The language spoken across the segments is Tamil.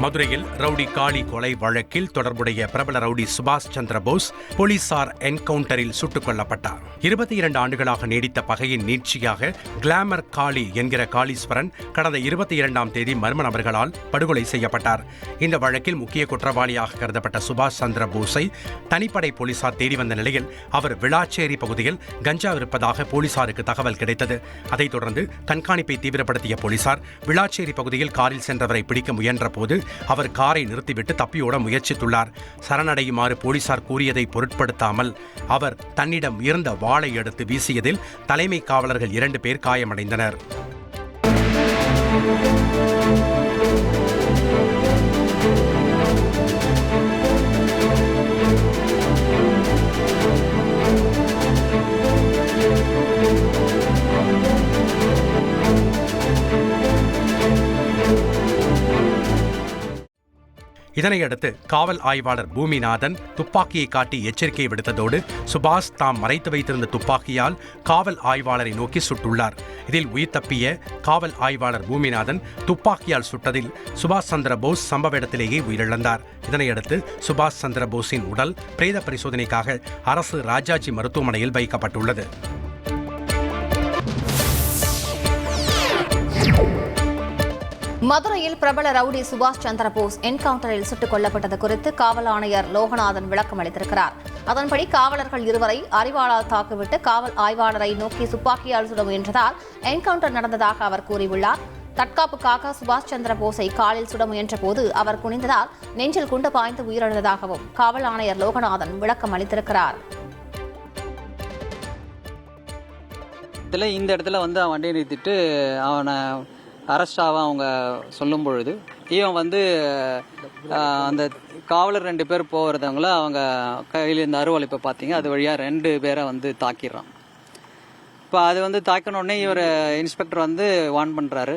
மதுரையில் ரவுடி காளி கொலை வழக்கில் தொடர்புடைய பிரபல ரவுடி சுபாஷ் சந்திர போஸ் போலீசார் என்கவுண்டரில் சுட்டுக் கொல்லப்பட்டார். 22 ஆண்டுகளாக நீடித்த பகையின் நீட்சியாக கிளாமர் காளி என்கிற காளீஸ்வரன் கடந்த 22ஆம் தேதி மர்ம நபர்களால் படுகொலை செய்யப்பட்டார். இந்த வழக்கில் முக்கிய குற்றவாளியாக கருதப்பட்ட சுபாஷ் சந்திர போஸை தனிப்படை போலீசார் தேடி வந்த நிலையில் அவர் விளாச்சேரி பகுதியில் கஞ்சா இருப்பதாக போலீசாருக்கு தகவல் கிடைத்தது. அதைத் தொடர்ந்து கண்காணிப்பை தீவிரப்படுத்திய போலீசார் விளாச்சேரி பகுதியில் காரில் சென்றவரை பிடிக்க முயன்ற போது அவர் காரை நிறுத்திவிட்டு தப்பியோட முயற்சித்துள்ளார். சரணடையுமாறு போலீசார் கூறியதை பொருட்படுத்தாமல் அவர் தன்னிடம் இருந்த வாளை எடுத்து வீசியதில் தலைமை காவலர்கள் 2 பேர் காயமடைந்தனர். இதனையடுத்து காவல் ஆய்வாளர் பூமிநாதன் துப்பாக்கியை காட்டி எச்சரிக்கை விடுத்ததோடு சுபாஷ் தாம் மறைத்து வைத்திருந்த துப்பாக்கியால் காவல் ஆய்வாளரை நோக்கி சுட்டுள்ளார். இதில் உயிர் தப்பிய காவல் ஆய்வாளர் பூமிநாதன் துப்பாக்கியால் சுட்டதில் சுபாஷ் சந்திர போஸ் சம்பவ இடத்திலேயே உயிரிழந்தார். இதனையடுத்து சுபாஷ் சந்திர போஸின் உடல் பிரேத பரிசோதனைக்காக அரசு ராஜாஜி மருத்துவமனையில் வைக்கப்பட்டுள்ளது. மதுரையில் பிரபல ரவுடி சுபாஷ் சந்திர போஸ் என்கவுண்டரில் சுட்டுக் கொல்லப்பட்டது குறித்து காவல் ஆணையர் லோகநாதன் விளக்கம் அளித்திருக்கிறார். அதன்படி காவலர்கள் 2 அரிவாளால் தாக்கிவிட்டு காவல் ஆய்வாளரை நோக்கி துப்பாக்கியால் சுட முயன்றதால் என்கவுண்டர் நடந்ததாக அவர் கூறியுள்ளார். தற்காப்புக்காக சுபாஷ் சந்திர போஸை காலில் சுட முயன்ற போது அவர் குனிந்ததால் நெஞ்சில் குண்டு பாய்ந்து உயிரிழந்ததாகவும் காவல் ஆணையர் லோகநாதன் விளக்கம் அளித்திருக்கிறார். இந்த இடத்துல வண்டியை நிறுத்திட்டு அவனை அரெஸ்டாக அவங்க சொல்லும் பொழுது இவன் அந்த காவலர் 2 பேர் போகிறவங்கள அவங்க கையில் இந்த அறுவாள் இப்போ பார்த்தீங்க அது வழியாக 2 பேரை தாக்கிடுறான். இப்போ அது தாக்கினோடனே இவர் இன்ஸ்பெக்டர் வார்ன் பண்ணுறாரு,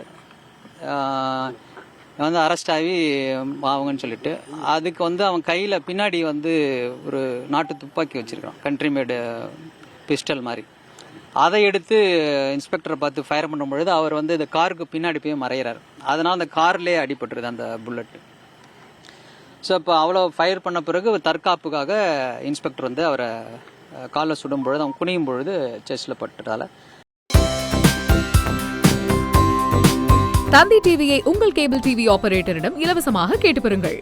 அரெஸ்ட் ஆகி ஆகுங்கன்னு சொல்லிட்டு. அதுக்கு அவன் கையில் பின்னாடி ஒரு நாட்டு துப்பாக்கி வச்சுருக்கான், கண்ட்ரி மேடு பிஸ்டல் மாதிரி. அதை எடுத்து இன்ஸ்பெக்டரை பார்த்து ஃபயர் பண்ணும் பொழுது அவர் இந்த காருக்கு பின்னாடி போய் மறைகிறார். அதனால் அந்த கார்லேயே அடிபட்டுருது அந்த புல்லட். ஸோ இப்போ அவ்வளோ ஃபயர் பண்ண பிறகு தற்காப்புக்காக இன்ஸ்பெக்டர் அவரை காலில் சுடும் பொழுது அவன் குனியும் பொழுது செஸ்டில் பட்டுட்டால. தந்தி டிவியை உங்கள் கேபிள் டிவி ஆபரேட்டரிடம் இலவசமாக கேட்டு பெறுங்கள்.